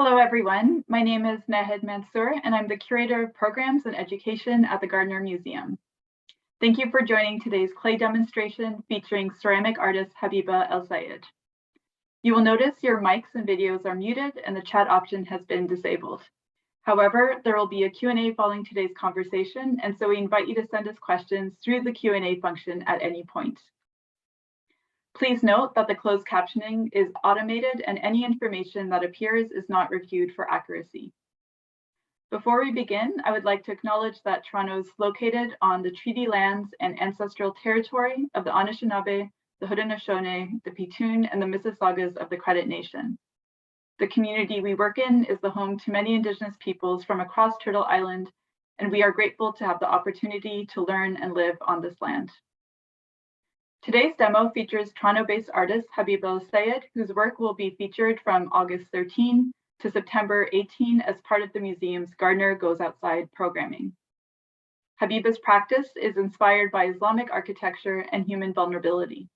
Hello, everyone. My name is Nahed Mansour, and I'm the Curator of Programs and Education at the Gardner Museum. Thank you for joining today's clay demonstration featuring ceramic artist Habiba El-Sayed. You will notice your mics and videos are muted and the chat option has been disabled. However, there will be a Q&A following today's conversation, and so we invite you to send us questions through the Q&A function at any point. Please note that the closed captioning is automated and any information that appears is not reviewed for accuracy. Before we begin, I would like to acknowledge that Toronto is located on the treaty lands and ancestral territory of the Anishinaabe, the Haudenosaunee, the Petun, and the Mississaugas of the Credit Nation. The community we work in is the home to many Indigenous peoples from across Turtle Island, and we are grateful to have the opportunity to learn and live on this land. Today's demo features Toronto-based artist Habiba El-Sayed, whose work will be featured from August 13 to September 18 as part of the museum's Gardner Goes Outside programming. Habiba's practice is inspired by Islamic architecture and human vulnerability.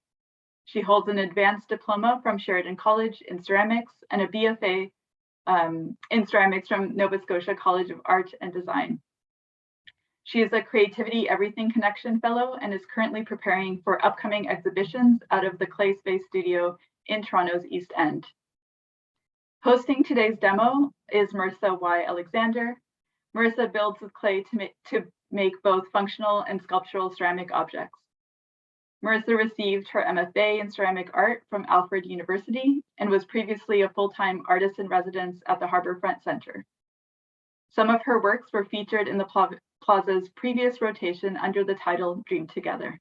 She holds an advanced diploma from Sheridan College in ceramics and a BFA in ceramics from Nova Scotia College of Art and Design. She is a Creativity Everything Connection Fellow and is currently preparing for upcoming exhibitions out of the Clay Space Studio in Toronto's East End. Hosting today's demo is Marissa Y Alexander. Marissa builds with clay to make both functional and sculptural ceramic objects. Marissa received her MFA in ceramic art from Alfred University and was previously a full-time artist in residence at the Harbourfront Centre. Some of her works were featured in the Plaza's previous rotation under the title Dream Together.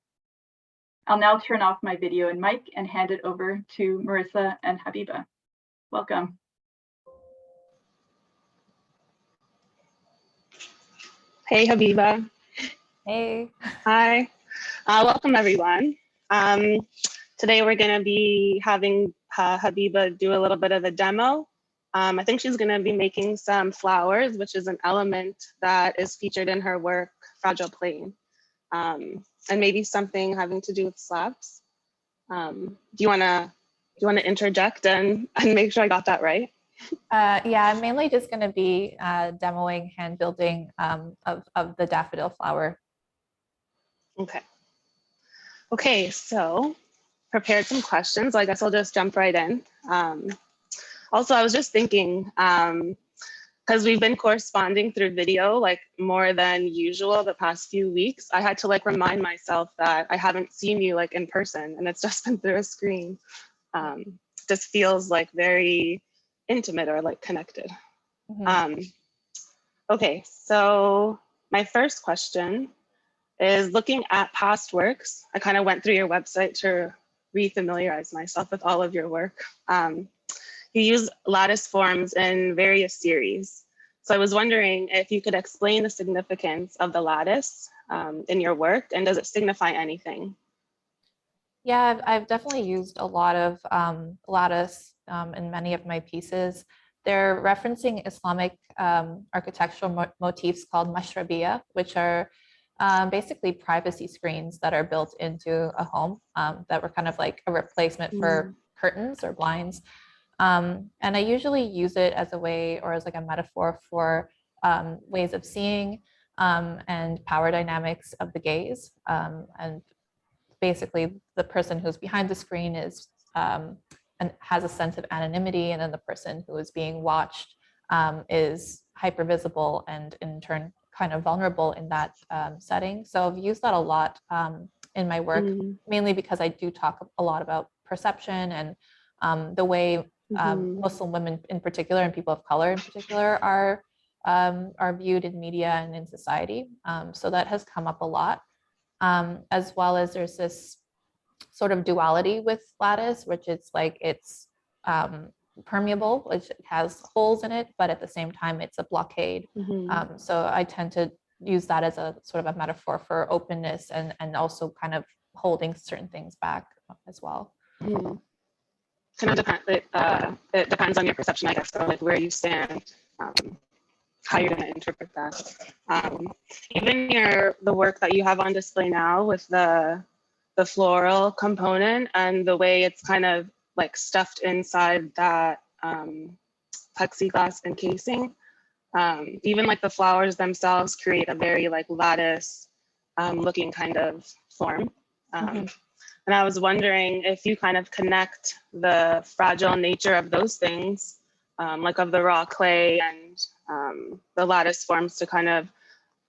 I'll now turn off my video and mic and hand it over to Marissa and Habiba. Welcome. Hey, Habiba. Hey. Hi. Welcome, everyone. Today we're going to be having Habiba do a little bit of a demo. I think she's going to be making some flowers, which is an element that is featured in her work, Fragile Plane, and maybe something having to do with slabs. Do you want to interject and make sure I got that right? Yeah, I'm mainly just going to be demoing hand building of the Daffodil Flower. Okay, so prepared some questions. So I guess I'll just jump right in. Also, I was just thinking, because we've been corresponding through video like more than usual the past few weeks, I had to like remind myself that I haven't seen you like in person and it's just been through a screen. Just feels like very intimate or like connected. Mm-hmm. Okay, so my first question is looking at past works. I kind of went through your website to refamiliarize myself with all of your work. You use lattice forms in various series. So I was wondering if you could explain the significance of the lattice in your work, and does it signify anything? Yeah, I've definitely used a lot of lattice in many of my pieces. They're referencing Islamic architectural motifs called mashrabiya, which are basically privacy screens that are built into a home that were kind of like a replacement for curtains or blinds. And I usually use it as a way or as like a metaphor for ways of seeing and power dynamics of the gaze. And basically the person who's behind the screen is and has a sense of anonymity, and then the person who is being watched is hypervisible and in turn kind of vulnerable in that setting. So I've used that a lot in my work, mainly because I do talk a lot about perception and the way Muslim women in particular and people of color in particular are viewed in media and in society. So that has come up a lot, as well as there's this sort of duality with lattice, which it's like it's permeable, which has holes in it, but at the same time it's a blockade. So I tend to use that as a sort of a metaphor for openness and also kind of holding certain things back as well. Kind of it depends on your perception, I guess, so like where you stand, how you're going to interpret that. Even the work that you have on display now with the floral component and the way it's kind of like stuffed inside that plexiglass encasing. Even like the flowers themselves create a very like lattice looking kind of form. And I was wondering if you kind of connect the fragile nature of those things, like of the raw clay and the lattice forms, to kind of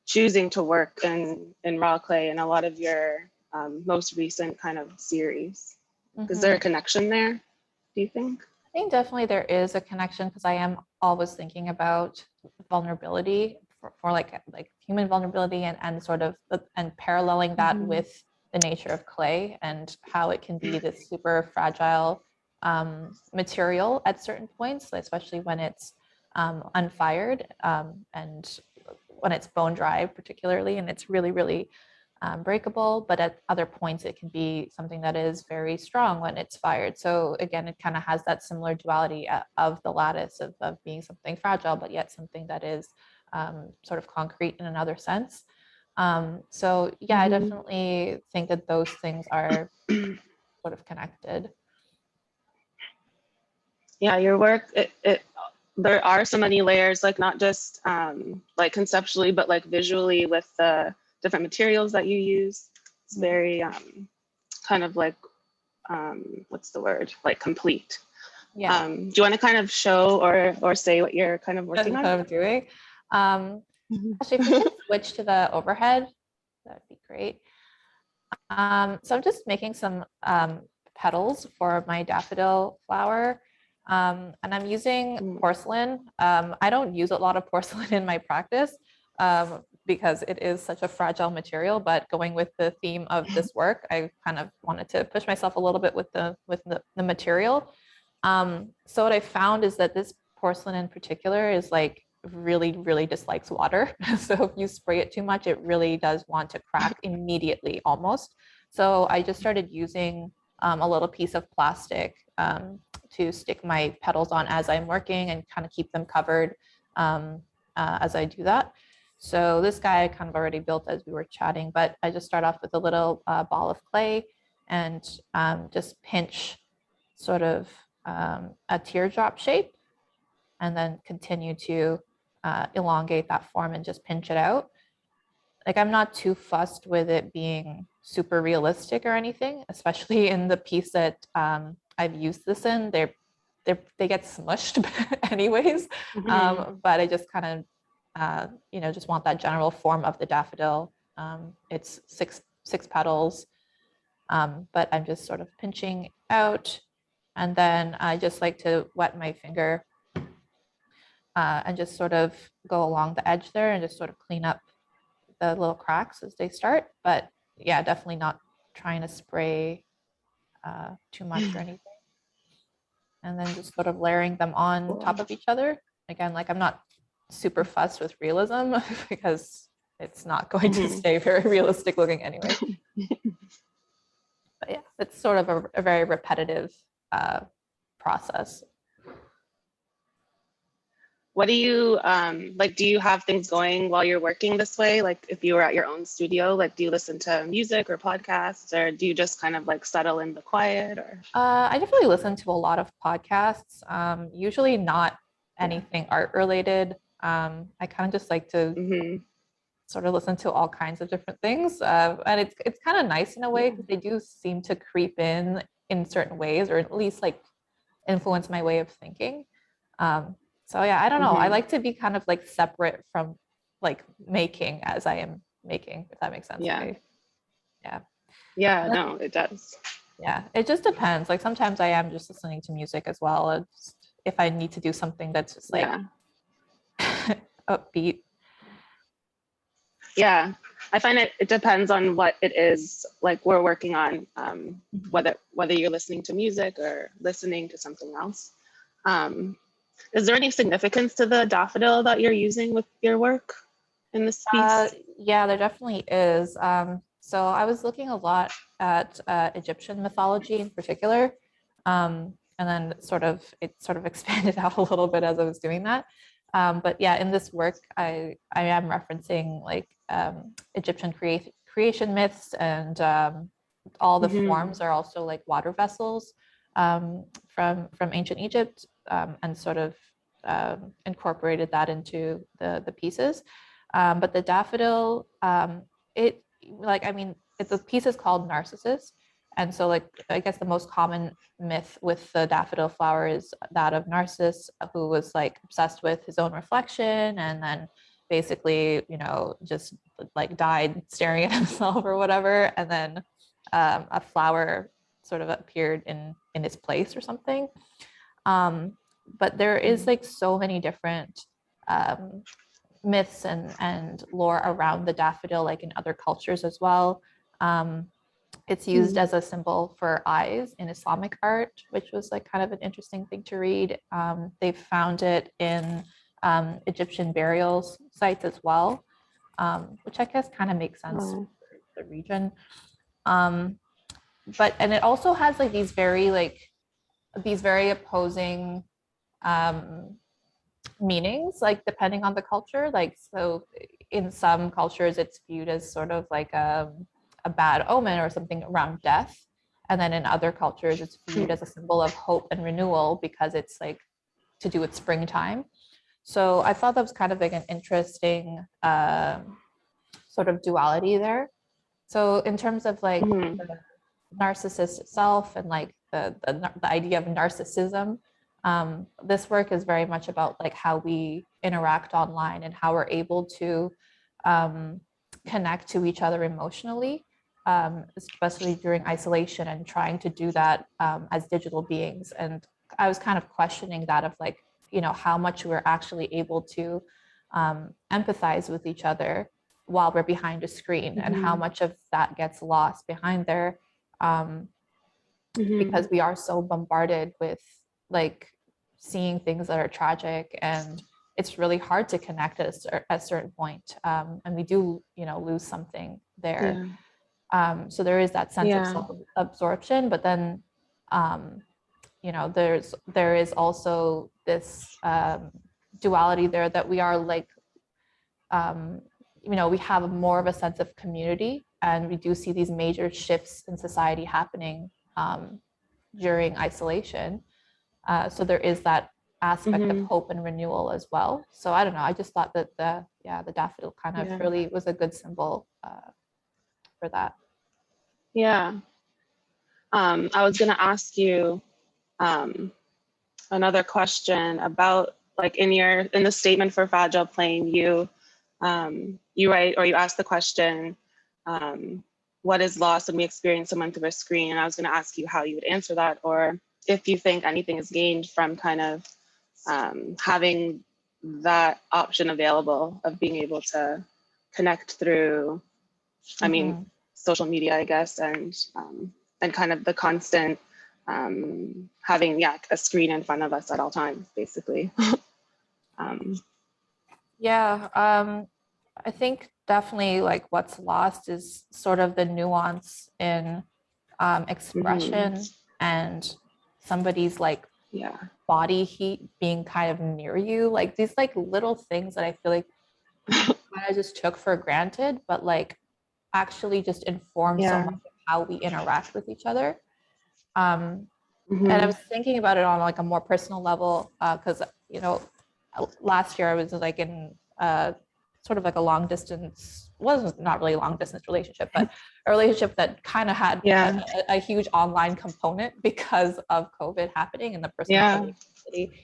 choosing to work in raw clay in a lot of your most recent kind of series. Is there a connection there, do you think? I think definitely there is a connection, because I am always thinking about vulnerability for like human vulnerability, and sort of and paralleling that with the nature of clay and how it can be this super fragile material at certain points, especially when it's unfired and when it's bone dry particularly, and it's really, really breakable, but at other points it can be something that is very strong when it's fired. So again, it kind of has that similar duality of the lattice of being something fragile, but yet something that is sort of concrete in another sense. So yeah, I definitely think that those things are sort of connected. Yeah, your work, there are so many layers, like not just like conceptually, but like visually with the different materials that you use. It's very kind of like, what's the word? Like complete. Yeah. Do you want to kind of show or say what you're kind of working on? What I'm doing. Actually, if we can switch to the overhead, that would be great. So I'm just making some petals for my daffodil flower. And I'm using porcelain. I don't use a lot of porcelain in my practice because it is such a fragile material, but going with the theme of this work, I kind of wanted to push myself a little bit with the material. So what I found is that this porcelain in particular is like really, really dislikes water. So if you spray it too much, it really does want to crack immediately almost. So I just started using a little piece of plastic to stick my petals on as I'm working and kind of keep them covered as I do that. So this guy I kind of already built as we were chatting, but I just start off with a little ball of clay and just pinch sort of a teardrop shape, and then continue to elongate that form and just pinch it out. Like I'm not too fussed with it being super realistic or anything, especially in the piece that I've used this in. They get smushed anyways, but I just kind of just want that general form of the daffodil. It's six petals, but I'm just sort of pinching out, and then I just like to wet my finger and just sort of go along the edge there and just sort of clean up the little cracks as they start. But yeah, definitely not trying to spray too much or anything. And then just sort of layering them on top of each other. Again, like I'm not super fussed with realism because it's not going to stay very realistic looking anyway. But yeah, it's sort of a very repetitive process. What do you like? Do you have things going while you're working this way? Like if you were at your own studio, like do you listen to music or podcasts, or do you just kind of like settle in the quiet? Or I definitely listen to a lot of podcasts. Usually not anything art related. I kind of just like to sort of listen to all kinds of different things, and it's kind of nice in a way because they do seem to creep in certain ways, or at least like influence my way of thinking. So yeah, I don't know. I like to be kind of like separate from like making as I am making, if that makes sense. Yeah. Okay. Yeah. Yeah, no, it does. Yeah, it just depends. Like sometimes I am just listening to music as well. It's, if I need to do something that's just like upbeat. Yeah, I find it depends on what it is like we're working on, whether you're listening to music or listening to something else. Is there any significance to the daffodil that you're using with your work in this piece? Yeah, there definitely is. So I was looking a lot at Egyptian mythology in particular, and then it sort of expanded out a little bit as I was doing that. But yeah, in this work, I am referencing like Egyptian creation myths, and all the forms are also like water vessels from ancient Egypt, and sort of incorporated that into the pieces. But the daffodil, it like, I mean, the piece is called Narcissus. And so like, I guess the most common myth with the daffodil flower is that of Narcissus, who was like obsessed with his own reflection and then basically, you know, just like died staring at himself or whatever. And then a flower sort of appeared in his place or something. But there is like so many different myths and lore around the daffodil, like in other cultures as well. It's used as a symbol for eyes in Islamic art, which was like kind of an interesting thing to read. They've found it in Egyptian burial sites as well, which I guess kind of makes sense for the region. But and it also has like these very opposing meanings, like depending on the culture. Like, so in some cultures it's viewed as sort of like a bad omen or something around death, and then in other cultures it's viewed as a symbol of hope and renewal because it's like to do with springtime. So I thought that was kind of like an interesting sort of duality there. So in terms of like the narcissist itself and like the idea of narcissism, this work is very much about like how we interact online and how we're able to connect to each other emotionally, especially during isolation and trying to do that as digital beings. And I was kind of questioning that of like, you know, how much we're actually able to empathize with each other while we're behind a screen, and how much of that gets lost behind there, because we are so bombarded with like seeing things that are tragic, and it's really hard to connect at a certain point, and we do, you know, lose something there. So there is that sense of self-absorption, but then you know, there is also this duality there that we are like, you know, we have more of a sense of community, and we do see these major shifts in society happening during isolation. So there is that aspect of hope and renewal as well. So I don't know, I just thought that the daffodil kind of really was a good symbol for that. Yeah. I was gonna ask you another question about like in the statement for Fragile Plane, you write, or you ask the question, what is lost when we experience someone through a screen? And I was going to ask you how you would answer that, or if you think anything is gained from kind of having that option available of being able to connect through, I mean, social media, I guess, and kind of the constant having a screen in front of us at all times, basically. I think definitely like what's lost is sort of the nuance in expression and somebody's like body heat being kind of near you, like these like little things that I feel like I just took for granted, but like actually just inform so much of how we interact with each other. And I was thinking about it on like a more personal level, because you know, last year I was like in sort of like a long distance, wasn't not really a long distance relationship, but a relationship that kind of had a huge online component because of COVID happening in the personality community.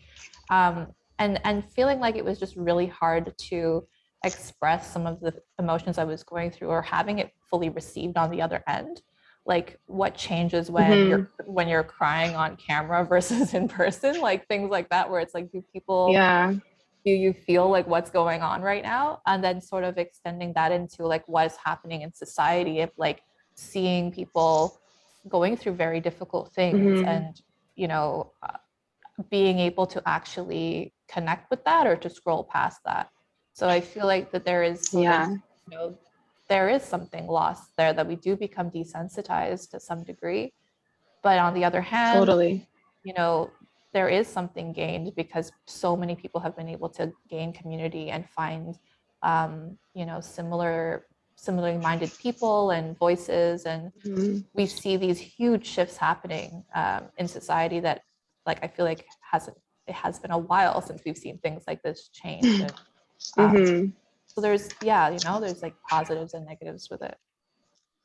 And feeling like it was just really hard to express some of the emotions I was going through, or having it fully received on the other end. Like what changes when you're crying on camera versus in person, like things like that, where it's like, do you feel like what's going on right now? And then sort of extending that into like what is happening in society, of like seeing people going through very difficult things, and you know, being able to actually connect with that or to scroll past that. So I feel like that there is sort of, you know, there is something lost there, that we do become desensitized to some degree. But on the other hand, you know, there is something gained, because so many people have been able to gain community and find, you know, similarly minded people and voices. And we see these huge shifts happening in society that, like, I feel like hasn't it has been a while since we've seen things like this change. And, so there's, yeah, you know, there's like positives and negatives with it.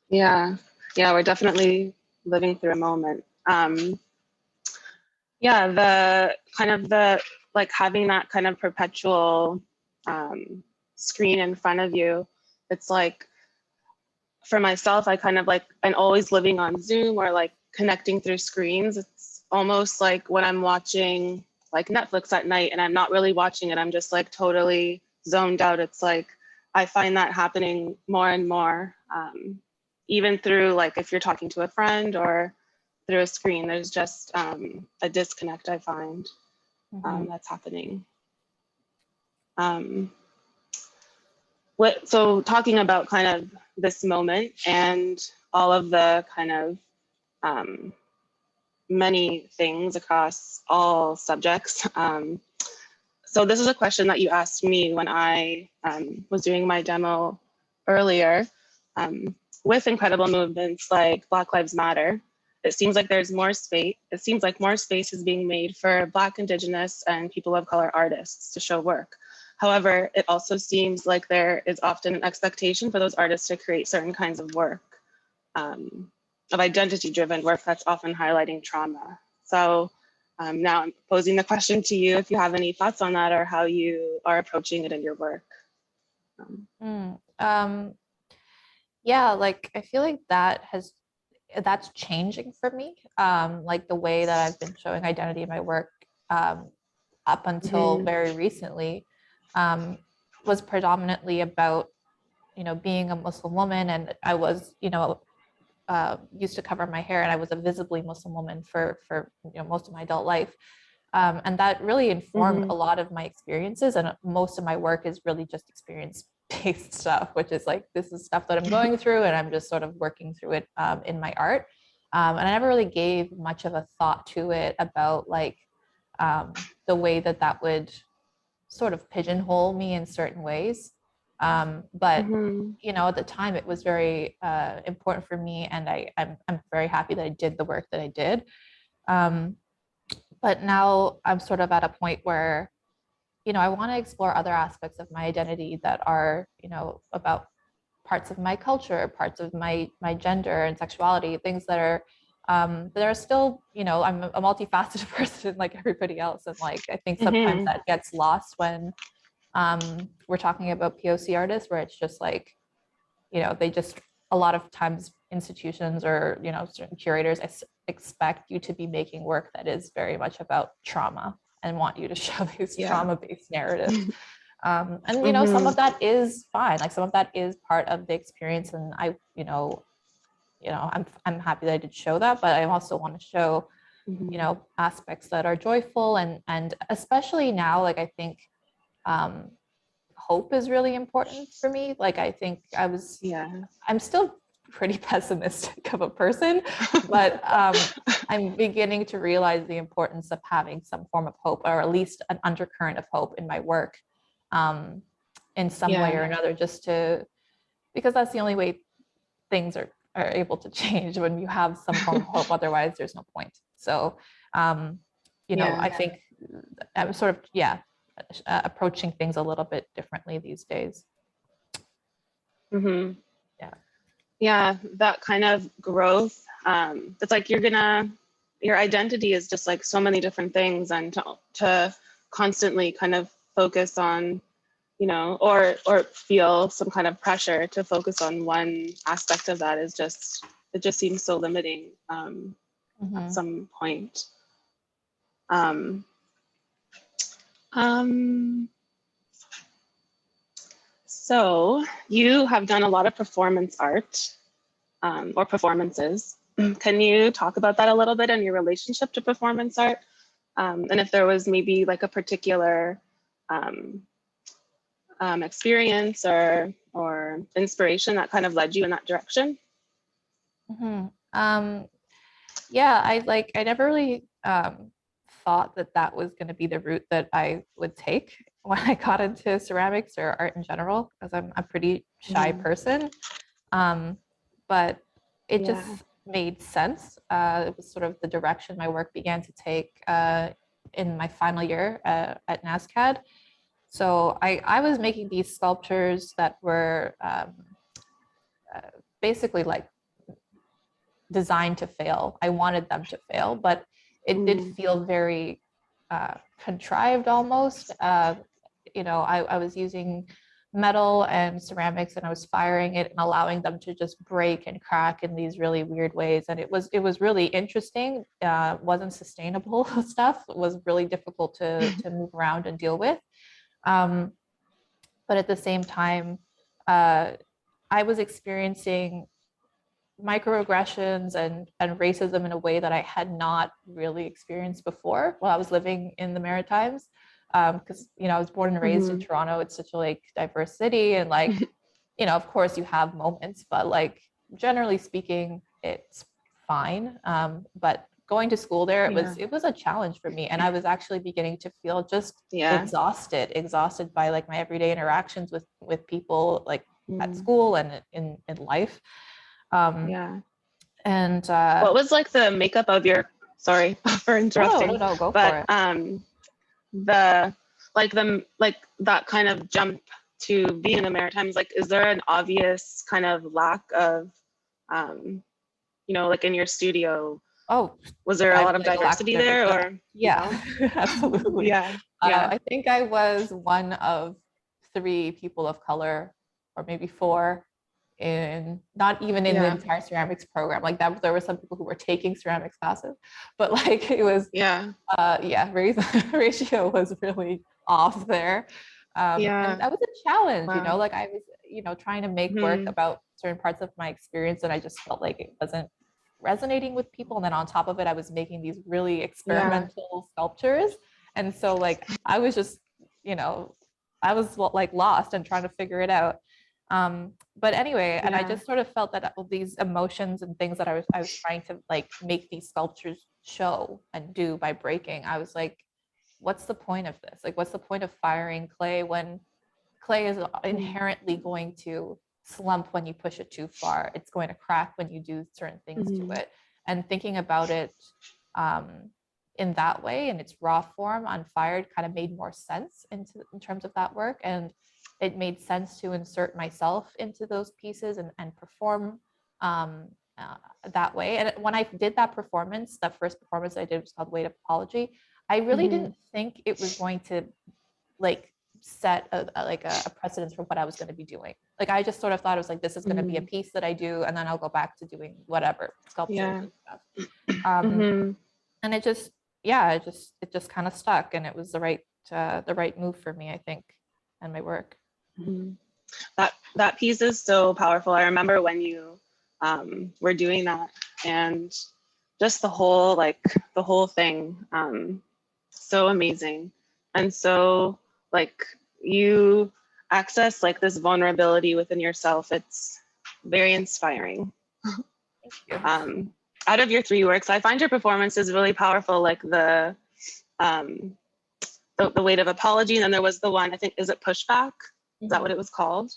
Yeah, we're definitely living through a moment. Yeah, the like having that kind of perpetual screen in front of you. It's like, for myself, I kind of like, I'm always living on Zoom or like connecting through screens. It's almost like when I'm watching like Netflix at night and I'm not really watching it, I'm just like totally zoned out. It's like, I find that happening more and more, even through like if you're talking to a friend or through a screen, there's just a disconnect I find that's happening. So talking about kind of this moment and all of the kind of many things across all subjects. So this is a question that you asked me when I was doing my demo earlier. With incredible movements like Black Lives Matter, it seems like there's more space. It seems like more space is being made for Black, Indigenous, and people of color artists to show work. However, it also seems like there is often an expectation for those artists to create certain kinds of work, of identity-driven work that's often highlighting trauma. So now I'm posing the question to you if you have any thoughts on that or how you are approaching it in your work. Yeah, like I feel like that's changing for me. Like the way that I've been showing identity in my work up until very recently was predominantly about, you know, being a Muslim woman, and I was, you know, used to cover my hair, and I was a visibly Muslim woman for you know, most of my adult life. And that really informed a lot of my experiences, and most of my work is really just experience-based stuff, which is like, this is stuff that I'm going through, and I'm just sort of working through it in my art. And I never really gave much of a thought to it about like the way that that would sort of pigeonhole me in certain ways. But you know, at the time, it was very important for me, and I'm very happy that I did the work that I did. But now I'm sort of at a point where, you know, I want to explore other aspects of my identity that are, you know, about parts of my culture, parts of my gender and sexuality, things that are still, you know, I'm a multifaceted person like everybody else, and like I think sometimes that gets lost when we're talking about POC artists, where it's just like, you know, they just, a lot of times institutions or, you know, certain curators expect you to be making work that is very much about trauma and want you to show these trauma-based narratives. And, you know, some of that is fine. Like some of that is part of the experience. And I'm happy that I did show that, but I also want to show, you know, aspects that are joyful, and especially now, like, I think hope is really important for me. Like, I think I'm still pretty pessimistic of a person, but I'm beginning to realize the importance of having some form of hope, or at least an undercurrent of hope in my work, in some way or another, because that's the only way things are able to change, when you have some form of hope. Otherwise, there's no point. So, you know, I think I'm sort of, approaching things a little bit differently these days. Yeah, that kind of growth. It's like your identity is just like so many different things, and to constantly kind of focus on, you know, or feel some kind of pressure to focus on one aspect of that is just, it just seems so limiting at some point. So you have done a lot of performance art or performances. Can you talk about that a little bit and your relationship to performance art? And if there was maybe like a particular experience or inspiration that kind of led you in that direction? I never really thought that was going to be the route that I would take when I got into ceramics or art in general, because I'm a pretty shy person. But it just made sense. It was sort of the direction my work began to take in my final year at NASCAD. So I was making these sculptures that were basically like designed to fail. I wanted them to fail, but it did feel very contrived almost. I was using metal and ceramics, and I was firing it and allowing them to just break and crack in these really weird ways. And it was really interesting. Wasn't sustainable stuff. It was really difficult to move around and deal with. But at the same time, I was experiencing microaggressions and racism in a way that I had not really experienced before while I was living in the Maritimes. Because I was born and raised in Toronto. It's such a like diverse city, and like of course you have moments, but like generally speaking, it's fine. But going to school there, it was a challenge for me, and I was actually beginning to feel just exhausted by like my everyday interactions with people, like at school and in life. And what was like the makeup of your? Sorry for interrupting. No, go for it. That kind of jump to being in the Maritimes, like, is there an obvious kind of lack of, like in your studio? Oh, was there a lot of diversity there, or? Yeah, absolutely. Yeah. I think I was one of 3 people of color, or maybe 4, not even in the entire ceramics program. Like that, there were some people who were taking ceramics classes, but like it was ratio was really off there. And that was a challenge. Like I was trying to make work about certain parts of my experience, and I just felt like it wasn't resonating with people. And then on top of it, I was making these really experimental sculptures, and so like I was just I was like lost and trying to figure it out. But anyway, and I just sort of felt that these emotions and things that I was trying to like make these sculptures show and do by breaking, I was like, what's the point of this? Like, what's the point of firing clay when clay is inherently going to slump when you push it too far? It's going to crack when you do certain things to it. And thinking about it in that way, in its raw form, unfired, kind of made more sense in terms of that work. And it made sense to insert myself into those pieces and perform that way. And when I did that performance, that first performance I did was called Weight of Apology. I really didn't think it was going to like set a precedence for what I was going to be doing. Like I just sort of thought it was like, this is going to be a piece that I do, and then I'll go back to doing whatever sculptures and stuff. And it just kind of stuck, and it was the right move for me, I think, and my work. That piece is so powerful. I remember when you were doing that, and just the whole thing, so amazing. And so like you access like this vulnerability within yourself. It's very inspiring. Thank you. Out of your 3 works, I find your performances really powerful, like the Weight of Apology, and then there was the one, I think, is it Pushback? Is that what it was called?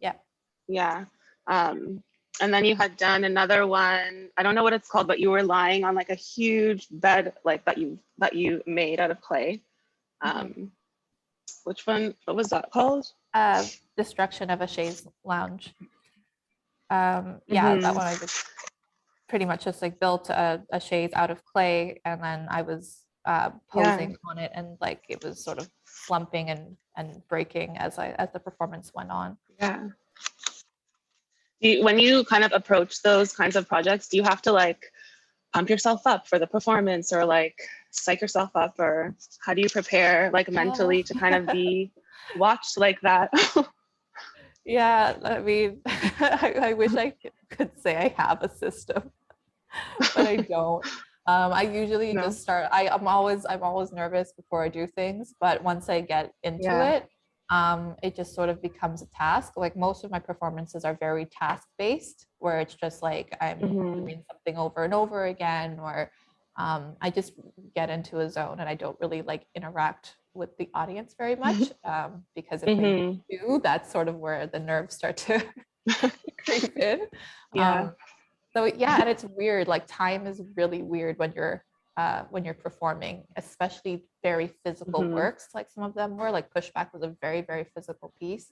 Yeah. And then you had done another one, I don't know what it's called, but you were lying on like a huge bed, like that you made out of clay. Which one? What was that called? Destruction of a Chaise lounge. That one I just pretty much just like built a chaise out of clay, and then I was posing on it, and like it was sort of slumping and breaking as the performance went on. Yeah. When you kind of approach those kinds of projects, do you have to like pump yourself up for the performance, or like psych yourself up, or how do you prepare like mentally to kind of be watched like that? Yeah, I mean, I wish I could say I have a system, but I don't. I usually just start. I'm always nervous before I do things, but once I get into it, it just sort of becomes a task. Like most of my performances are very task-based, where it's just like I'm doing something over and over again, or I just get into a zone, and I don't really like interact with the audience very much, because if I do, that's sort of where the nerves start to creep in. So and it's weird, like time is really weird when you're when you're performing, especially very physical works, like some of them were. Like Pushback was a very, very physical piece.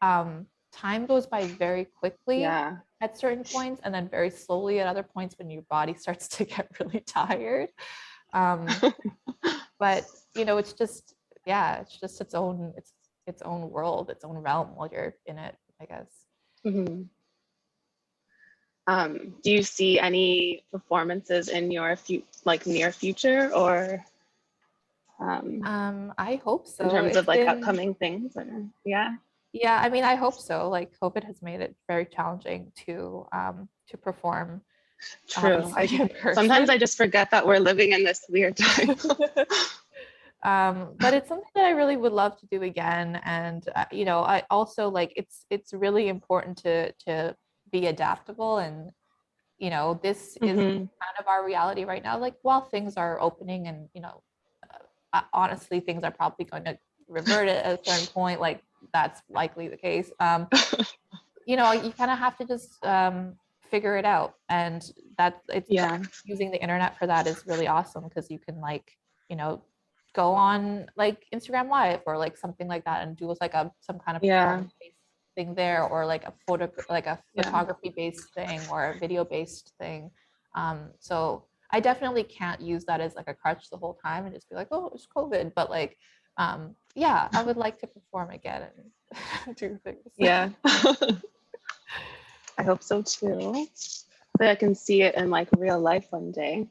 Time goes by very quickly at certain points, and then very slowly at other points when your body starts to get really tired. But you know, it's just its own world, its own realm while you're in it, I guess. Do you see any performances in your near future, or I hope so. in terms of like upcoming things? Yeah, I mean, I hope so. Like COVID has made it very challenging to perform. True. Sometimes I just forget that we're living in this weird time. But it's something that I really would love to do again. And you know, I also like it's really important to be adaptable. And you know, this is kind of our reality right now. Like while things are opening, and you know, honestly, things are probably going to revert at a certain point. Like that's likely the case. You know, you kind of have to just figure it out, and using the internet for that is really awesome, because you can, like, you know, go on like Instagram Live or like something like that and do like some kind of performance-based thing there, or like a photography based thing or a video based thing. So I definitely can't use that as like a crutch the whole time and just be like, oh, it's COVID. But like, yeah, I would like to perform again and do things. Yeah. I hope so too. That I can see it in like real life one day.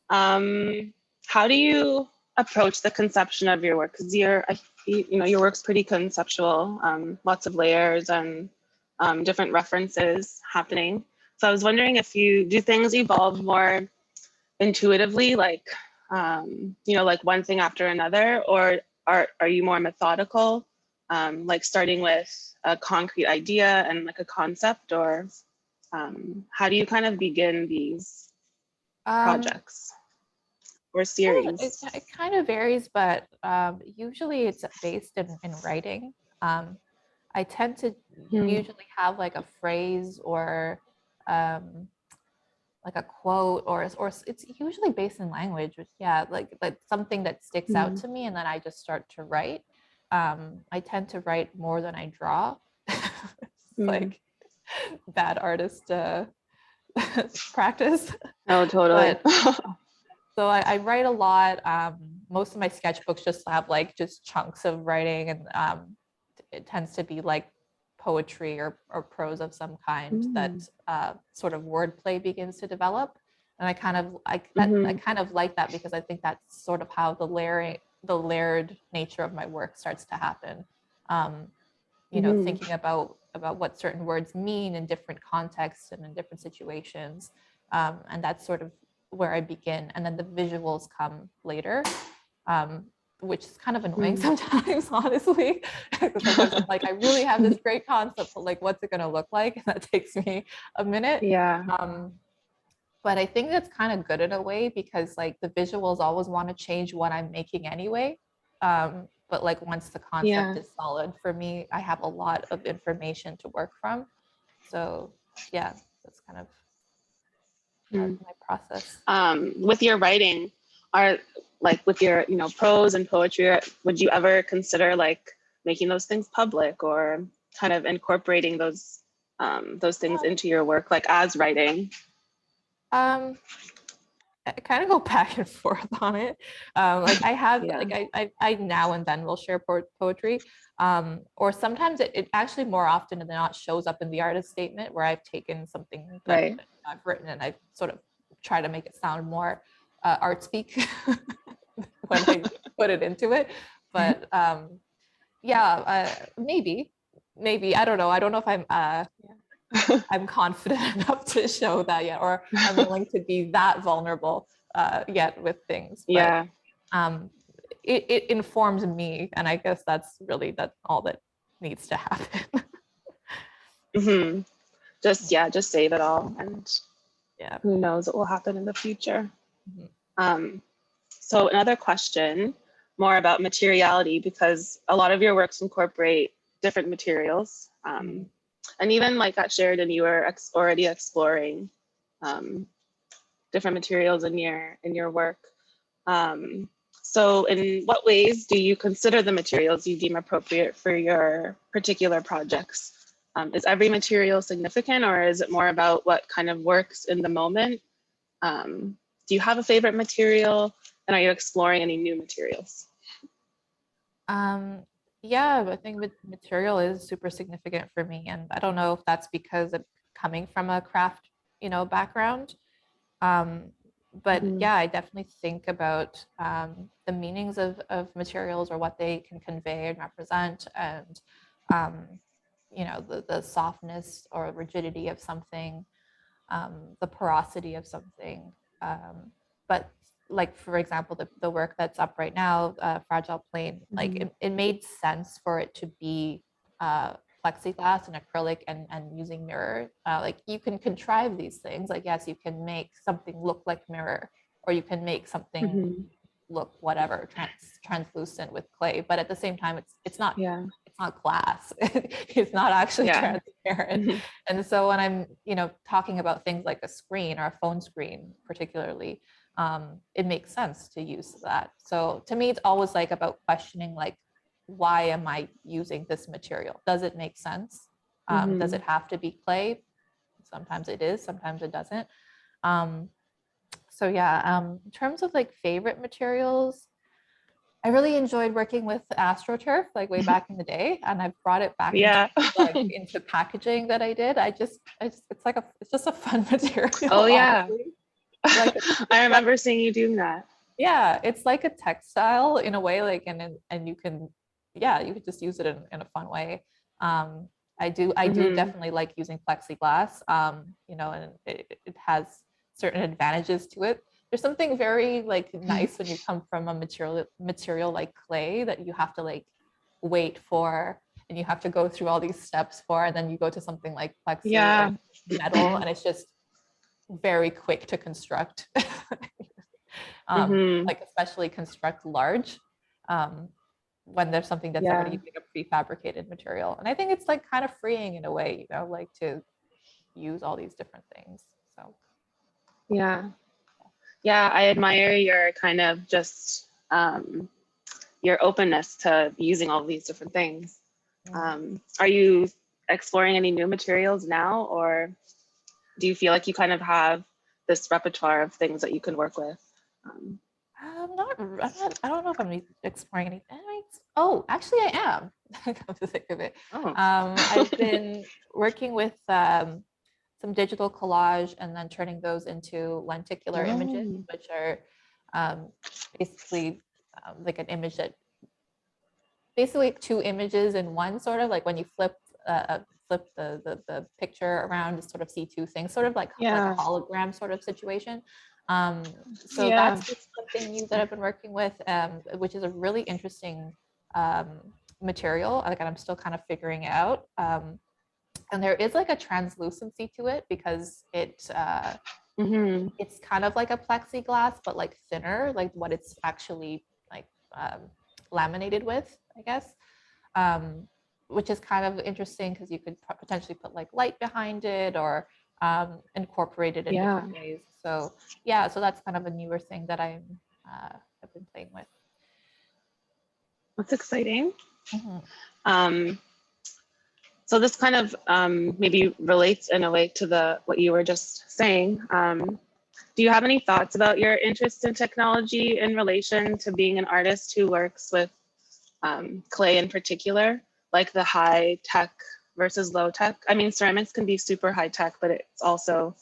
How do you approach the conception of your work? Because your work's pretty conceptual, lots of layers and different references happening. So I was wondering if you do things evolve more intuitively, like like one thing after another, or are you more methodical, like starting with a concrete idea and like a concept, or how do you kind of begin these projects or series? It kind of varies, but usually it's based in writing. I tend to usually have like a phrase or like a quote, or it's usually based in language, which like something that sticks out to me, and then I just start to write. I tend to write more than I draw. Like bad artist practice. Oh, totally. So I write a lot. Most of my sketchbooks just have like just chunks of writing, and it tends to be like poetry or prose of some kind that sort of wordplay begins to develop. And I kind of like that, because I think that's sort of how the layered nature of my work starts to happen. You know, thinking about what certain words mean in different contexts and in different situations. And that's sort of where I begin. And then the visuals come later, which is kind of annoying sometimes, honestly. Sometimes I'm like, I really have this great concept, but like, what's it going to look like? And that takes me a minute. Yeah. But I think that's kind of good in a way, because like the visuals always want to change what I'm making anyway. But like once the concept is solid for me, I have a lot of information to work from. So yeah, that's kind of my process. With your writing, with your prose and poetry, would you ever consider like making those things public, or kind of incorporating those things into your work, like as writing? I kind of go back and forth on it. Like I have, like I now and then will share poetry, or sometimes it actually more often than not shows up in the artist statement, where I've taken something that I've written and I sort of try to make it sound more art speak when I put it into it. But maybe I don't know. I don't know if I'm confident enough to show that yet, or I'm willing to be that vulnerable yet with things. But, it informs me, and I guess that's all that needs to happen. Just save it all, and who knows what will happen in the future. So another question, more about materiality, because a lot of your works incorporate different materials. And even like at Sheridan, you were already exploring different materials in your work. So in what ways do you consider the materials you deem appropriate for your particular projects? Is every material significant, or is it more about what kind of works in the moment? Do you have a favorite material, and are you exploring any new materials? Yeah, I think material is super significant for me, and I don't know if that's because of coming from a craft, background. But yeah, I definitely think about the meanings of materials or what they can convey and represent, and the softness or rigidity of something, the porosity of something. But like, for example, the work that's up right now, Fragile Plane, like it made sense for it to be plexiglass and acrylic and using mirror. Like you can contrive these things. Like, yes, you can make something look like mirror, or you can make something look whatever translucent with clay, but at the same time it's not glass. It's not actually transparent. And so when I'm talking about things like a screen or a phone screen particularly, it makes sense to use that. So to me, it's always like about questioning, like, why am I using this material? Does it make sense? Does it have to be clay? Sometimes it is, sometimes it doesn't. So yeah, in terms of like favorite materials, I really enjoyed working with AstroTurf like way back in the day, and I've brought it back into packaging that I did. It's just a fun material. Oh yeah, like I remember seeing you doing that. Yeah, it's like a textile in a way, like, and you can, you could just use it in a fun way. I do definitely like using plexiglass, and it has certain advantages to it. There's something very like nice when you come from a material like clay that you have to like wait for, and you have to go through all these steps for, and then you go to something like plexi or metal, and it's just very quick to construct. Like especially construct large, when there's something that's already like a prefabricated material. And I think it's like kind of freeing in a way, like to use all these different things. So yeah, I admire your kind of just your openness to using all these different things. Are you exploring any new materials now, or do you feel like you kind of have this repertoire of things that you can work with? I don't know if I'm exploring anything. Oh, actually I am. Come to think of it. I've been working with some digital collage and then turning those into lenticular images, which are basically like an image that basically two images in one, sort of like when you flip the picture around to sort of see two things, sort of like a hologram sort of situation. So that's just something new that I've been working with, which is a really interesting material. Like, I'm still kind of figuring it out. And there is like a translucency to it because it's kind of like a plexiglass, but like thinner, like what it's actually like laminated with, I guess. Which is kind of interesting because you could potentially put like light behind it or incorporate it in different ways. So so that's kind of a newer thing that I've been playing with. That's exciting. So this kind of maybe relates in a way to what you were just saying. Do you have any thoughts about your interest in technology in relation to being an artist who works with clay in particular, like the high tech versus low tech? I mean, ceramics can be super high tech, but it's also,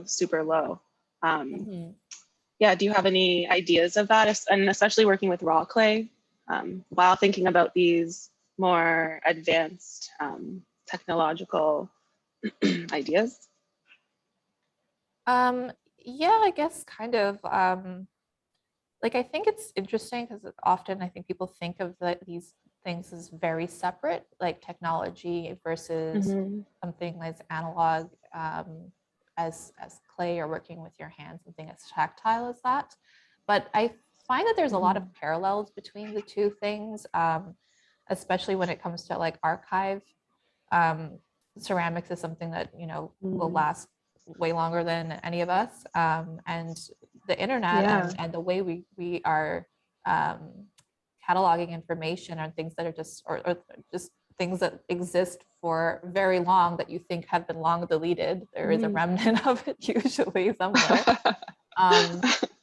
super low. Do you have any ideas of that? And especially working with raw clay, while thinking about these more advanced technological ideas? I guess kind of. Like, I think it's interesting because often I think people think of these things as very separate, like technology versus something as analog, as clay or working with your hands, something as tactile as that. But I find that there's a lot of parallels between the two things, especially when it comes to like archive. Ceramics is something that will last way longer than any of us. And the internet and the way we are cataloging information on things that are just, or just things that exist for very long that you think have been long deleted. There is a remnant of it usually somewhere.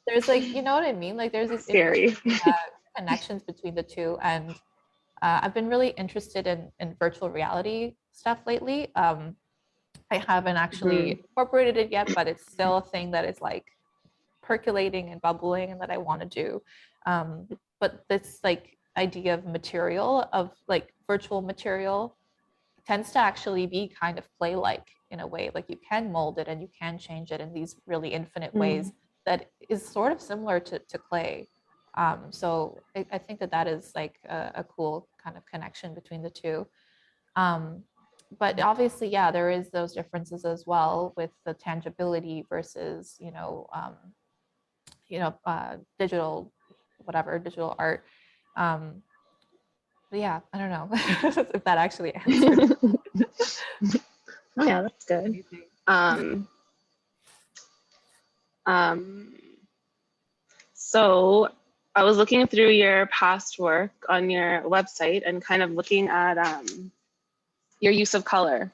There's like, you know what I mean? Like there's these scary connections between the two. And I've been really interested in virtual reality stuff lately. I haven't actually incorporated it yet, but it's still a thing that is like percolating and bubbling and that I want to do. But this like idea of material, of like virtual material, tends to actually be kind of play-like in a way. Like you can mold it and you can change it in these really infinite ways that is sort of similar to clay. So I think that is like a cool kind of connection between the two. But obviously, yeah, there is those differences as well with the tangibility versus, digital, whatever, digital art. But yeah, I don't know if that actually answered. Oh yeah, that's good. So I was looking through your past work on your website and kind of looking at your use of color.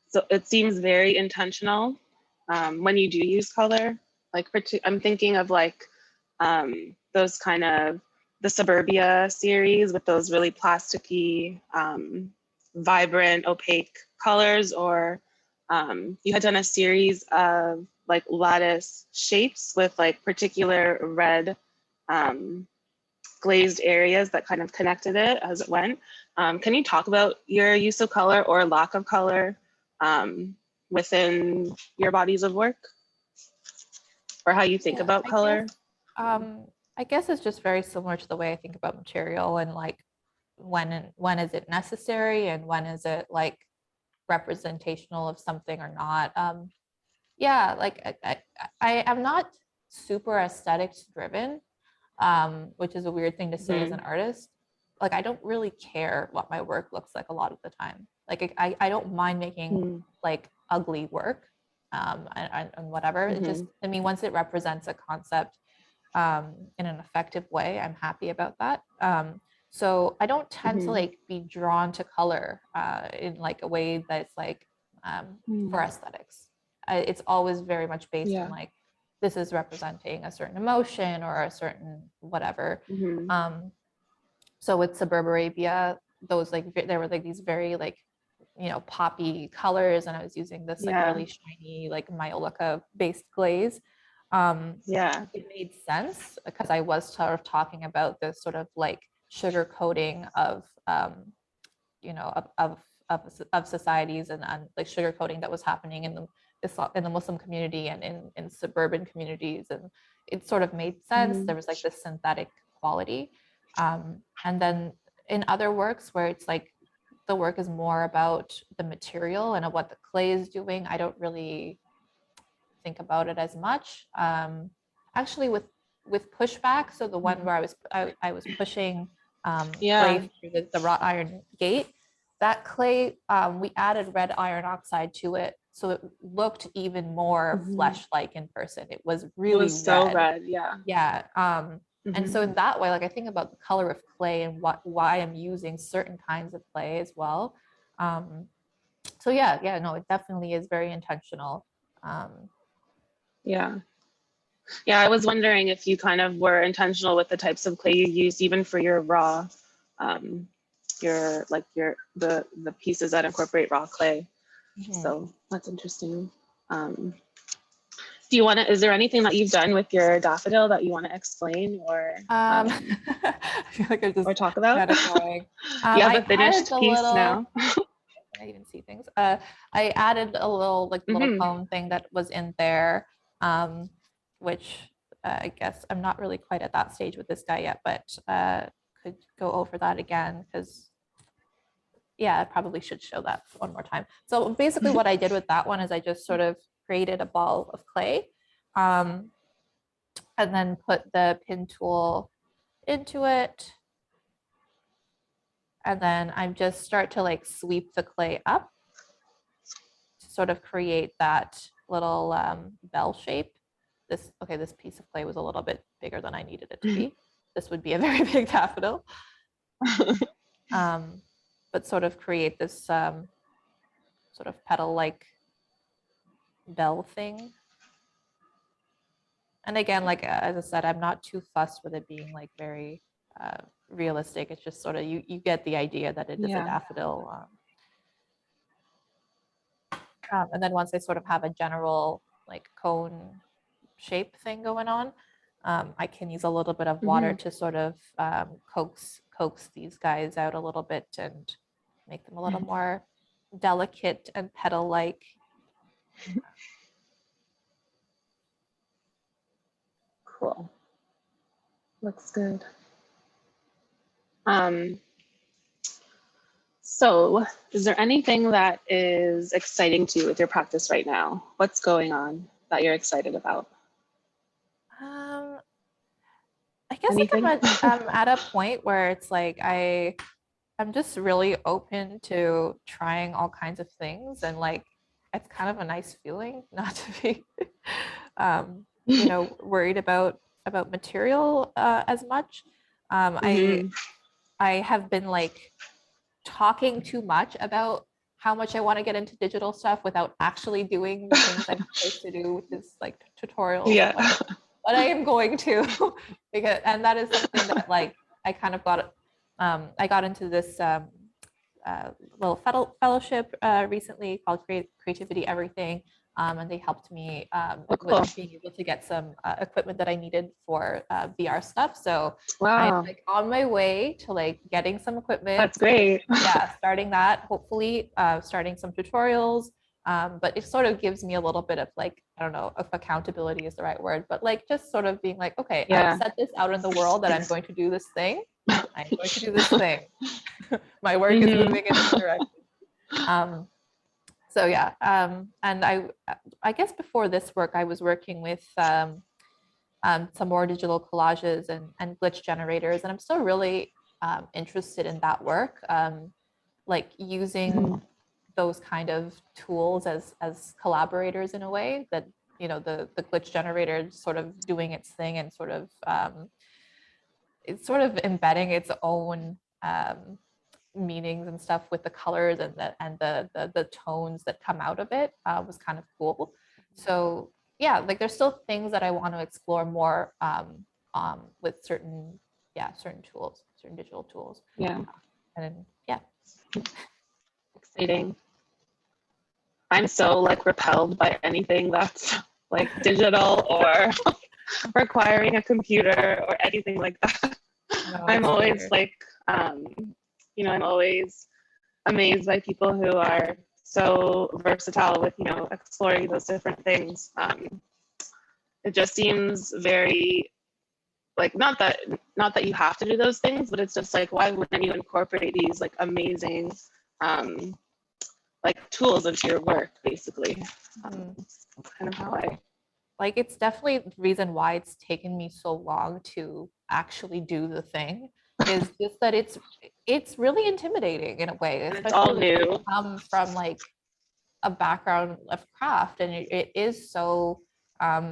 So it seems very intentional when you do use color. Like I'm thinking of like those kind of the Suburbia series with those really plasticky, vibrant, opaque colors, or you had done a series of like lattice shapes with like particular red glazed areas that kind of connected it as it went. Can you talk about your use of color or lack of color within your bodies of work, or how you think about color? I guess it's just very similar to the way I think about material, and like when is it necessary and when is it like representational of something or not. Yeah, like I am not super aesthetics driven, which is a weird thing to say as an artist. Like I don't really care what my work looks like a lot of the time. Like I don't mind making like ugly work and whatever. It just, I mean, once it represents a concept in an effective way, I'm happy about that. So I don't tend to like be drawn to color in like a way that's like for aesthetics. It's always very much based on like, this is representing a certain emotion or a certain whatever. So with Suburbia, those like there were like these very like, poppy colors, and I was using this like really shiny like Myolica based glaze. It made sense because I was sort of talking about this sort of like sugar coating of of societies and like sugar coating that was happening in the Muslim community and in suburban communities, and it sort of made sense. There was like this synthetic quality, and then in other works where it's like the work is more about the material and what the clay is doing, I don't really think about it as much. Actually, with pushback, so the one where I was pushing clay through the wrought iron gate, that clay, we added red iron oxide to it, so it looked even more flesh-like in person. It was really so red. Yeah. And so in that way, like I think about the color of clay and why I'm using certain kinds of clay as well. So yeah, no, it definitely is very intentional. I was wondering if you kind of were intentional with the types of clay you used, even for your raw, the pieces that incorporate raw clay. So that's interesting. Do you want to? Is there anything that you've done with your daffodil that you want to explain or I feel like I just or talk about? going. You have a finished piece now. I even see things. I added a little little poem thing that was in there, which I guess I'm not really quite at that stage with this guy yet, but could go over that again because I probably should show that one more time. So basically what I did with that one is I just sort of created a ball of clay and then put the pin tool into it. And then I just start to like sweep the clay up to sort of create that little bell shape. This piece of clay was a little bit bigger than I needed it to be. This would be a very big daffodil. But sort of create this sort of petal-like bell thing. And again, like as I said, I'm not too fussed with it being like very realistic. It's just sort of you get the idea that it is a daffodil. And then once I sort of have a general like cone shape thing going on, I can use a little bit of water to sort of coax these guys out a little bit and make them a little more delicate and petal-like. Cool. Looks good. So is there anything that is exciting to you with your practice right now? What's going on that you're excited about? I guess like I'm at a point where it's like I'm just really open to trying all kinds of things, and like it's kind of a nice feeling not to be you know, worried about material as much. I have been like talking too much about how much I want to get into digital stuff without actually doing the things I'm supposed to do, which is like tutorials. Yeah. But I am going to, because, and that is something that like I kind of got. I got into this little fellowship recently called Creativity Everything. And they helped me with being able to get some equipment that I needed for VR stuff. So I'm like on my way to like getting some equipment. That's great. Yeah, starting that, hopefully starting some tutorials. But it sort of gives me a little bit of like, I don't know if accountability is the right word, but like just sort of being like, okay, I've set this out in the world that I'm going to do this thing. I'm going to do this thing. My work is moving in this direction. So yeah, and I guess before this work, I was working with some more digital collages and glitch generators, and I'm still really interested in that work, like using those kind of tools as collaborators in a way that, you know, the glitch generator sort of doing its thing and sort of it's sort of embedding its own meanings and stuff with the colors and the tones that come out of it was kind of cool. So yeah, like there's still things that I want to explore more with certain tools, certain digital tools. Yeah. And yeah. Exciting. I'm so like repelled by anything that's like digital or requiring a computer or anything like that. No, I'm always weird. Like, you know, I'm always amazed by people who are so versatile with, you know, exploring those different things. It just seems very like, not that you have to do those things, but it's just like, why wouldn't you incorporate these like amazing like tools into your work, basically? That's kind of how I like, it's definitely the reason why it's taken me so long to actually do the thing is just that it's really intimidating in a way, especially it's all new. When you come from like a background of craft, and it is so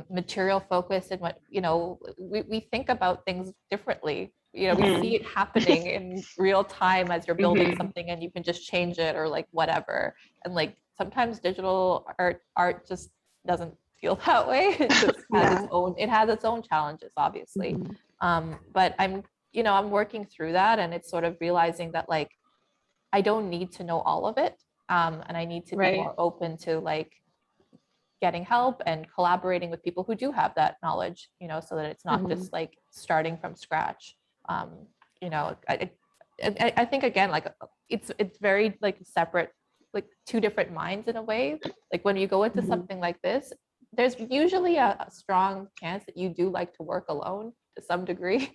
material focused, and what, you know, we think about things differently. You know, we see it happening in real time as you're building something, and you can just change it or like whatever. And like sometimes digital art just doesn't feel that way. It just has its own challenges, obviously. But I'm working through that, and it's sort of realizing that like I don't need to know all of it, and I need to be more open to like getting help and collaborating with people who do have that knowledge, you know, so that it's not just like starting from scratch. You know, I think again, like it's very like separate, like two different minds in a way. Like when you go into something like this, there's usually a strong chance that you do like to work alone to some degree.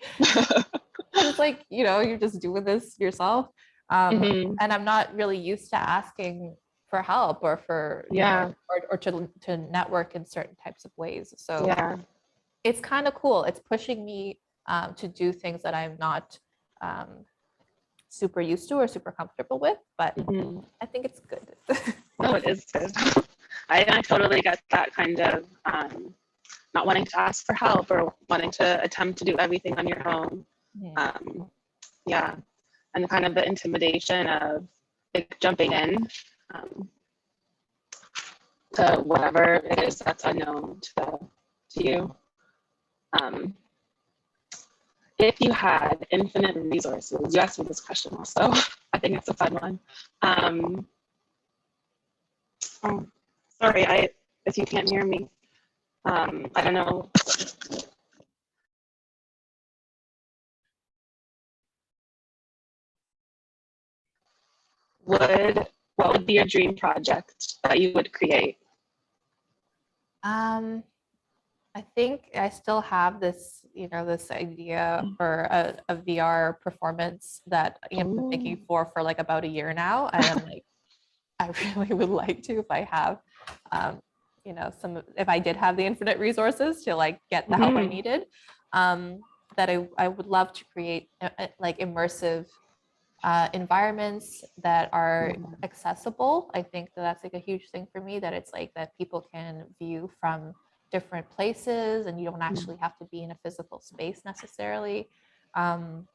It's like, you know, you're just doing this yourself. And I'm not really used to asking for help or for, you know, or to network in certain types of ways. So it's kind of cool. It's pushing me to do things that I'm not super used to or super comfortable with, but I think it's good. No, it is good. I totally get that kind of not wanting to ask for help or wanting to attempt to do everything on your own. Yeah, and kind of the intimidation of like jumping in to whatever it is that's unknown to you. If you had infinite resources, you asked me this question also. I think it's a fun one. Oh, sorry, if you can't hear me, I don't know. What would be your dream project that you would create? I think I still have this, this idea for a VR performance that I've been thinking for like about a year now. And I'm like, I really would like to, if I have, if I did have the infinite resources to like get the help I needed, that I would love to create like immersive environments that are accessible. I think that's like a huge thing for me, that it's like that people can view from different places and you don't actually have to be in a physical space necessarily. And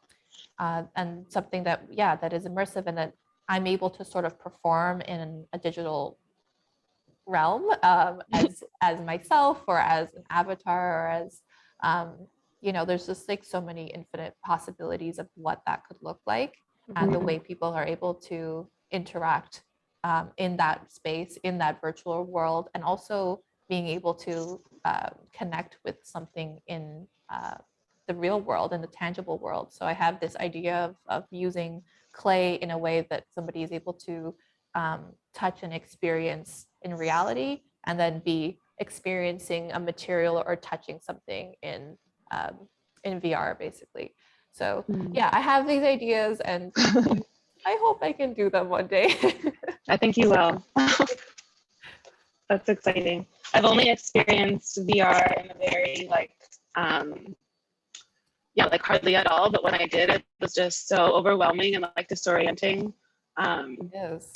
something that, that is immersive and that I'm able to sort of perform in a digital realm as myself or as an avatar or as, there's just like so many infinite possibilities of what that could look like and the way people are able to interact in that space, in that virtual world, and also being able to connect with something in the real world, in the tangible world. So I have this idea of using clay in a way that somebody is able to touch and experience in reality, and then be experiencing a material or touching something in VR, basically. So yeah, I have these ideas, and I hope I can do them one day. I think you will. That's exciting. I've only experienced VR in a very like hardly at all. But when I did, it was just so overwhelming and like disorienting.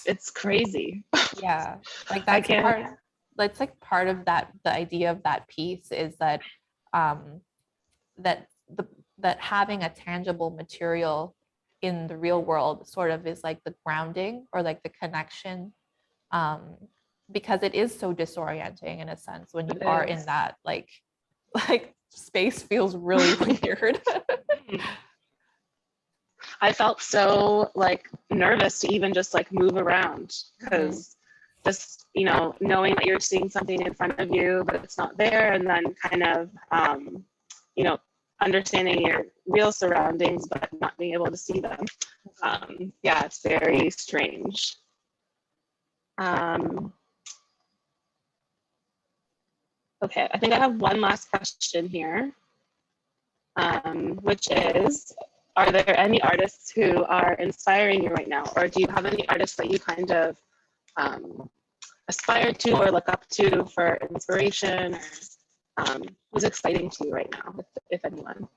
It's crazy. Yeah, like that's part. That's like part of that. The idea of that piece is that that having a tangible material in the real world sort of is like the grounding or like the connection, because it is so disorienting in a sense when you are in that like space feels really weird. I felt so like nervous to even just like move around, because just knowing that you're seeing something in front of you but it's not there, and then kind of understanding your real surroundings but not being able to see them. It's very strange. Okay, I think I have one last question here, which is, are there any artists who are inspiring you right now? Or do you have any artists that you kind of aspire to or look up to for inspiration? Or who's exciting to you right now, if anyone?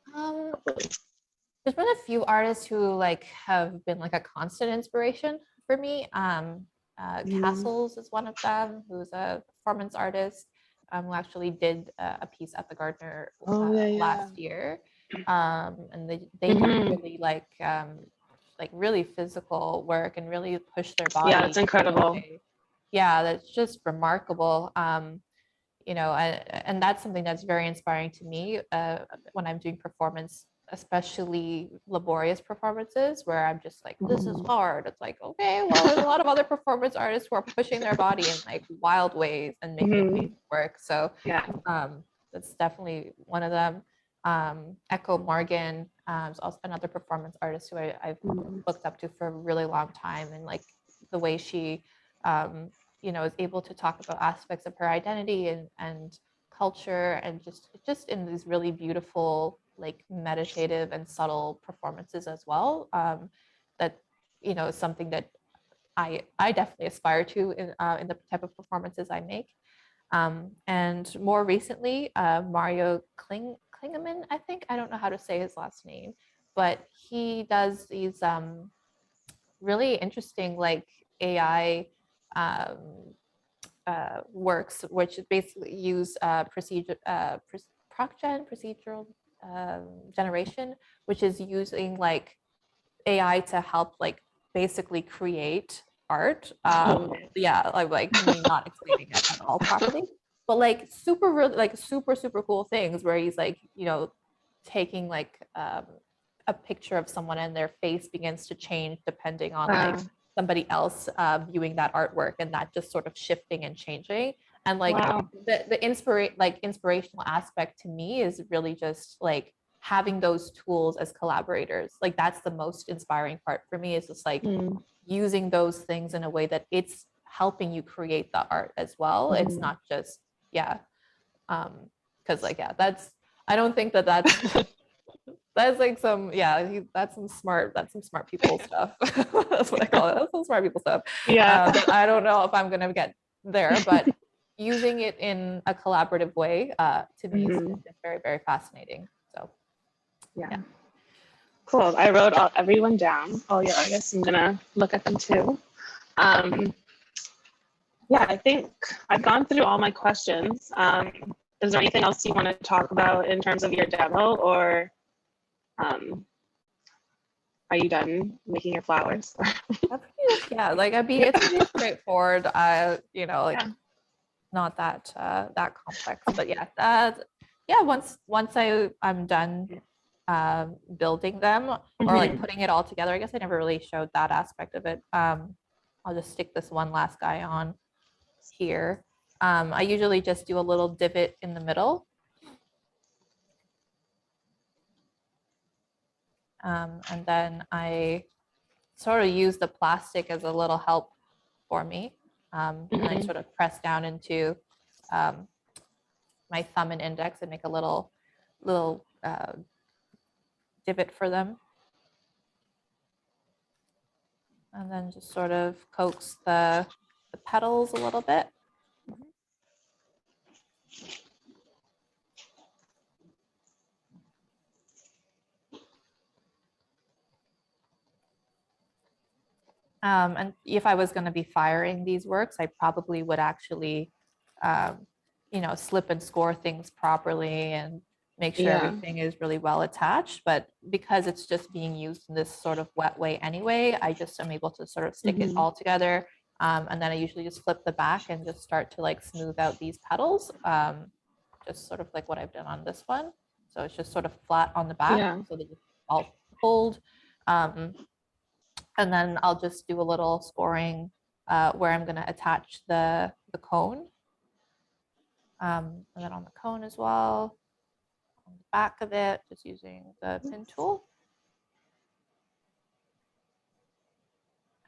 There's been a few artists who like have been like a constant inspiration for me. Castles is one of them, who's a performance artist, who actually did a piece at the Gardner last year. And they do really like really physical work and really push their body. Yeah, it's incredible. Yeah, that's just remarkable. And that's something that's very inspiring to me when I'm doing performance, especially laborious performances where I'm just like, this is hard. It's like, okay, well, there's a lot of other performance artists who are pushing their body in like wild ways and making amazing work. So that's definitely one of them. Echo Morgan is also another performance artist who I've looked up to for a really long time, and like the way she is able to talk about aspects of her identity and culture, and just in these really beautiful, like meditative and subtle performances as well. That is something that I definitely aspire to in the type of performances I make. And more recently, Mario Klingemann, I think, I don't know how to say his last name, but he does these really interesting like AI works, which basically use procedural generation, which is using like AI to help like basically create art. Yeah, like me not explaining it at all properly, but like super really like super cool things where he's like, taking like a picture of someone and their face begins to change depending on like somebody else viewing that artwork, and that just sort of shifting and changing. And like the inspirational aspect to me is really just like having those tools as collaborators. Like that's the most inspiring part for me, is just like using those things in a way that it's helping you create the art as well. It's not just because like that's I don't think that's that's like that's some smart people stuff. That's what I call it. That's some smart people stuff. But I don't know if I'm gonna get there, but using it in a collaborative way to me is very, very fascinating. So yeah. Cool. I wrote everyone down. Oh yeah, I guess I'm gonna look at them too. Yeah, I think I've gone through all my questions. Is there anything else you want to talk about in terms of your demo, or are you done making your flowers? Yeah, like it's pretty straightforward. Not that that complex, but yeah. Once I'm done building them or like putting it all together, I guess I never really showed that aspect of it. I'll just stick this one last guy on here. I usually just do a little divot in the middle. And then I sort of use the plastic as a little help for me. And I sort of press down into my thumb and index and make a little divot for them. And then just sort of coax the petals a little bit. And if I was going to be firing these works, I probably would actually, slip and score things properly and make sure everything is really well attached. But because it's just being used in this sort of wet way anyway, I just am able to sort of stick it all together. And then I usually just flip the back and just start to like smooth out these petals, just sort of like what I've done on this one. So it's just sort of flat on the back, so they just all hold. And then I'll just do a little scoring where I'm going to attach the cone. And then on the cone as well, on the back of it, just using the pin tool.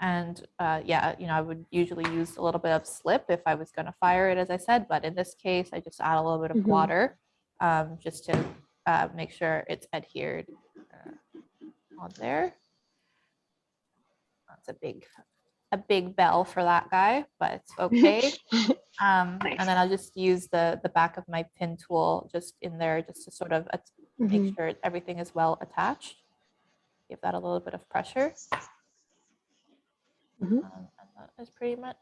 And I would usually use a little bit of slip if I was going to fire it, as I said. But in this case, I just add a little bit of water just to make sure it's adhered on there. That's a big bell for that guy, but it's okay. And then I'll just use the back of my pin tool just in there just to sort of make sure everything is well attached. Give that a little bit of pressure. And that's pretty much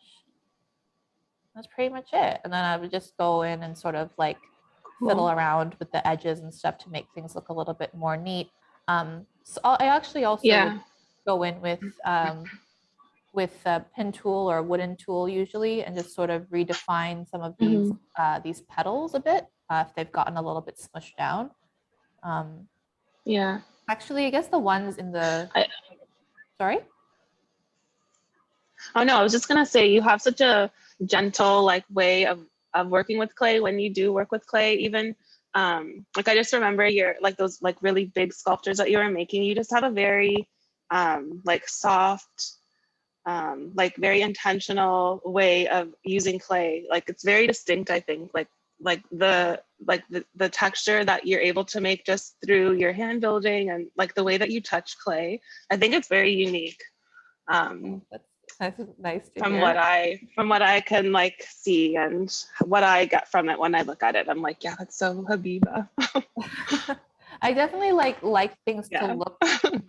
it. And then I would just go in and sort of like fiddle around with the edges and stuff to make things look a little bit more neat. So I actually also would go in with a pin tool or a wooden tool usually, and just sort of redefine some of these petals a bit if they've gotten a little bit smushed down. Actually, I guess the ones in the sorry. Oh no, I was just gonna say you have such a gentle like way of working with clay when you do work with clay. Even like I just remember your like those like really big sculptures that you were making. You just have a very like soft, like very intentional way of using clay. Like it's very distinct, I think. Like the texture that you're able to make just through your hand building and like the way that you touch clay. I think it's very unique. That's nice to from hear. what I can like see and what I get from it when I look at it. I'm like, yeah, that's so Habiba. I definitely like things to look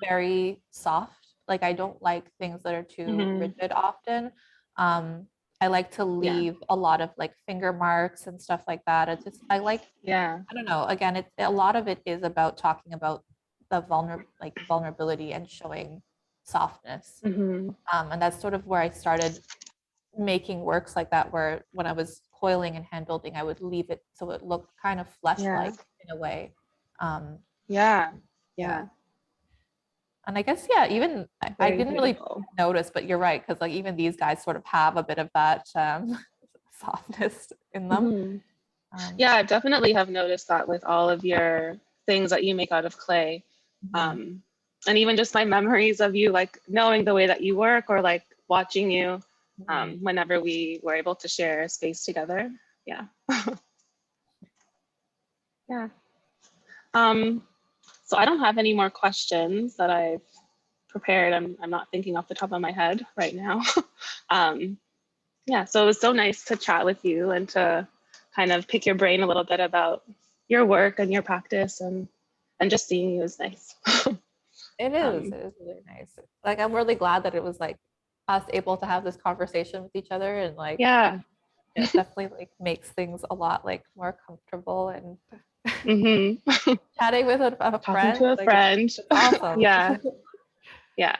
very soft. Like I don't like things that are too rigid often. I like to leave a lot of like finger marks and stuff like that. It's just, I like, Yeah. I don't know, again, a lot of it is about talking about the vulnerability and showing softness. Hmm. And that's sort of where I started making works like that, where when I was coiling and hand building, I would leave it so it looked kind of flesh-like in a way. Yeah. Yeah. And I guess, yeah, even I Very didn't really beautiful. notice, but you're right, because like even these guys sort of have a bit of that softness in them. Mhm. Yeah, I definitely have noticed that with all of your things that you make out of clay. Mhm. And even just my memories of you, like knowing the way that you work or like watching you Mhm. whenever we were able to share space together. Yeah. Yeah. So I don't have any more questions that I've prepared. I'm not thinking off the top of my head right now. Yeah, so it was so nice to chat with you and to kind of pick your brain a little bit about your work and your practice, and just seeing you is nice. It Um, is really nice. Like I'm really glad that it was like us able to have this conversation with each other, and like yeah. it definitely like makes things a lot like more comfortable, and Hmm. chatting with a Talking friend, to a like friend. it's awesome. Yeah, yeah.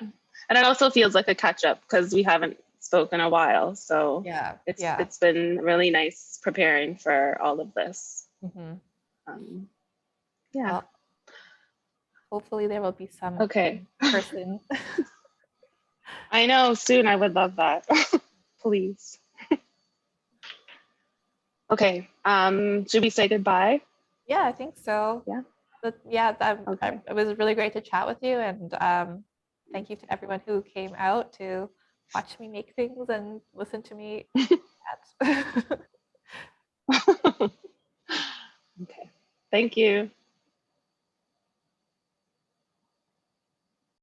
And it also feels like a catch up because we haven't spoken a while. So Yeah, it's yeah. it's been really nice preparing for all of this. Hmm. Um, yeah. Well, hopefully there will be some Okay. in person. I know soon I would love that. Please. Okay. Should we say goodbye? Yeah, I think so. Yeah. But yeah, Okay. it was really great to chat with you, and thank you to everyone who came out to watch me make things and listen to me chat. Okay. Thank you.